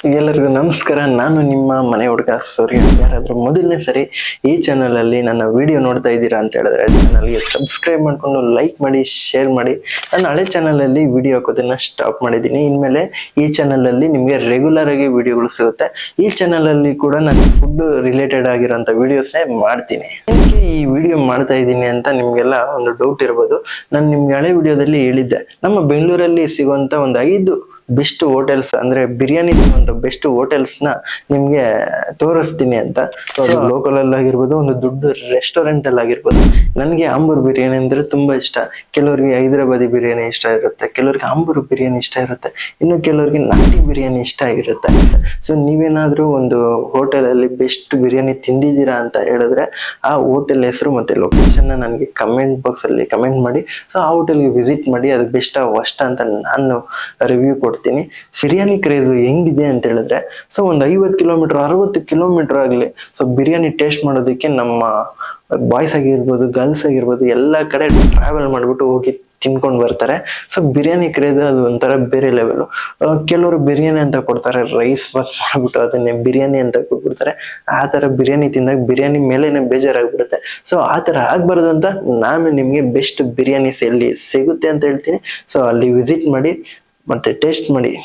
ಎಲ್ಲರಿಗೂ ನಮಸ್ಕಾರ. ನಾನು ನಿಮ್ಮ ಮನೆ ಹುಡುಗ ಸೂರ್ಯ. ಯಾರಾದ್ರೂ ಮೊದಲನೇ ಸರಿ ಈ ಚಾನಲ್ ಅಲ್ಲಿ ನನ್ನ ವಿಡಿಯೋ ನೋಡ್ತಾ ಇದ್ದೀರಾ ಅಂತ ಹೇಳಿದ್ರೆ ಚಾನಲ್ಗೆ ಸಬ್ಸ್ಕ್ರೈಬ್ ಮಾಡ್ಕೊಂಡು ಲೈಕ್ ಮಾಡಿ, ಶೇರ್ ಮಾಡಿ. ನಾನು ಹಳೆ ಚಾನಲ್ ಅಲ್ಲಿ ವಿಡಿಯೋ ಹಾಕೋದನ್ನ ಸ್ಟಾಪ್ ಮಾಡಿದ್ದೀನಿ. ಇನ್ಮೇಲೆ ಈ ಚಾನಲ್ ಅಲ್ಲಿ ನಿಮ್ಗೆ ರೆಗ್ಯುಲರ್ ಆಗಿ ವಿಡಿಯೋಗಳು ಸಿಗುತ್ತೆ. ಈ ಚಾನಲ್ ಅಲ್ಲಿ ಕೂಡ ನಾನು ಫುಡ್ ರಿಲೇಟೆಡ್ ಆಗಿರೋಂಥ ವಿಡಿಯೋಸ್ ಮಾಡ್ತೀನಿ. ಏನಕ್ಕೆ ಈ ವಿಡಿಯೋ ಮಾಡ್ತಾ ಇದ್ದೀನಿ ಅಂತ ನಿಮ್ಗೆಲ್ಲ ಒಂದು ಡೌಟ್ ಇರ್ಬೋದು. ನಾನು ನಿಮ್ಗೆ ಹಳೆ ವಿಡಿಯೋದಲ್ಲಿ ಹೇಳಿದ್ದೆ, ನಮ್ಮ ಬೆಂಗಳೂರಲ್ಲಿ ಸಿಗುವಂತ ಒಂದು 5 ಬೆಸ್ಟ್ ಹೋಟೆಲ್ಸ್ ಅಂದ್ರೆ ಬಿರಿಯಾನಿ ಒಂದು ಬೆಸ್ಟ್ ಹೋಟೆಲ್ಸ್ ನ ನಿಮ್ಗೆ ತೋರಿಸ್ತೀನಿ ಅಂತ. ಲೋಕಲ್ ಅಲ್ಲಿ ಆಗಿರ್ಬೋದು, ಒಂದು ದೊಡ್ಡ ರೆಸ್ಟೋರೆಂಟ್ ಅಲ್ಲಿ ಆಗಿರ್ಬೋದು. ನನಗೆ ಆಂಬೂರ್ ಬಿರಿಯಾನಿ ಅಂದ್ರೆ ತುಂಬಾ ಇಷ್ಟ. ಕೆಲವರಿಗೆ ಹೈದರಾಬಾದಿ ಬಿರಿಯಾನಿ ಇಷ್ಟ ಇರುತ್ತೆ, ಕೆಲವರಿಗೆ ಆಂಬೂರ್ ಬಿರಿಯಾನಿ ಇಷ್ಟ ಇರುತ್ತೆ, ಇನ್ನು ಕೆಲವರಿಗೆ ನಾಟಿ ಬಿರಿಯಾನಿ ಇಷ್ಟ ಆಗಿರುತ್ತೆ. ಸೊ ನೀವೇನಾದ್ರೂ ಒಂದು ಹೋಟೆಲ್ ಅಲ್ಲಿ ಬೆಸ್ಟ್ ಬಿರಿಯಾನಿ ತಿಂದಿದ್ದೀರಾ ಅಂತ ಹೇಳಿದ್ರೆ ಆ ಹೋಟೆಲ್ ಹೆಸರು ಮತ್ತೆ ಲೊಕೇಶನ್ ನನಗೆ ಕಮೆಂಟ್ ಬಾಕ್ಸ್ ಅಲ್ಲಿ ಕಮೆಂಟ್ ಮಾಡಿ. ಸೊ ಆ ಹೋಟೆಲ್ಗೆ ವಿಸಿಟ್ ಮಾಡಿ, ಅದು ಬೆಸ್ಟ್ ವರ್ಸ್ಟ್ ಅಂತ ನಾನು ರಿವ್ಯೂ ಕೊಡ್ತೀನಿ. ಬಿರಿಯಾನಿ ಕ್ರೇಜ್ ಹೆಂಗಿದೆ ಅಂತ ಹೇಳಿದ್ರೆ, ಸೊ ಒಂದು 50 ಕಿಲೋಮೀಟರ್ 60 ಕಿಲೋಮೀಟರ್ ಆಗ್ಲಿ, ಸೊ ಬಿರಿಯಾನಿ ಟೇಸ್ಟ್ ಮಾಡೋದಕ್ಕೆ ನಮ್ಮ ಬಾಯ್ಸ್ ಆಗಿರ್ಬೋದು, ಗರ್ಲ್ಸ್ ಆಗಿರ್ಬೋದು, ಎಲ್ಲಾ ಕಡೆ ಟ್ರಾವೆಲ್ ಮಾಡ್ಬಿಟ್ಟು ಹೋಗಿ ತಿನ್ಕೊಂಡ್ ಬರ್ತಾರೆ. ಸೊ ಬಿರಿಯಾನಿ ಕ್ರೇಜ್ ಅದು ಒಂಥರ ಬೇರೆ ಲೆವೆಲ್. ಕೆಲವರು ಬಿರಿಯಾನಿ ಅಂತ ಕೊಡ್ತಾರೆ, ರೈಸ್ ಬಾತ್ ಮಾಡ್ಬಿಟ್ಟು ಅದನ್ನೇ ಬಿರಿಯಾನಿ ಅಂತ ಕೊಟ್ಬಿಡ್ತಾರೆ. ಆ ತರ ಬಿರಿಯಾನಿ ತಿಂದಾಗ ಬಿರಿಯಾನಿ ಮೇಲೆನೆ ಬೇಜಾರಾಗ್ಬಿಡುತ್ತೆ. ಸೊ ಆ ತರ ಆಗ್ಬಾರ್ದು ಅಂತ ನಾನು ನಿಮ್ಗೆ ಬೆಸ್ಟ್ ಬಿರಿಯಾನಿಸ್ ಎಲ್ಲಿ ಸಿಗುತ್ತೆ ಅಂತ ಹೇಳ್ತೀನಿ. ಸೊ ಅಲ್ಲಿ ವಿಸಿಟ್ ಮಾಡಿ ಮತ್ತೆ ಟೇಸ್ಟ್ ಮಾಡಿ.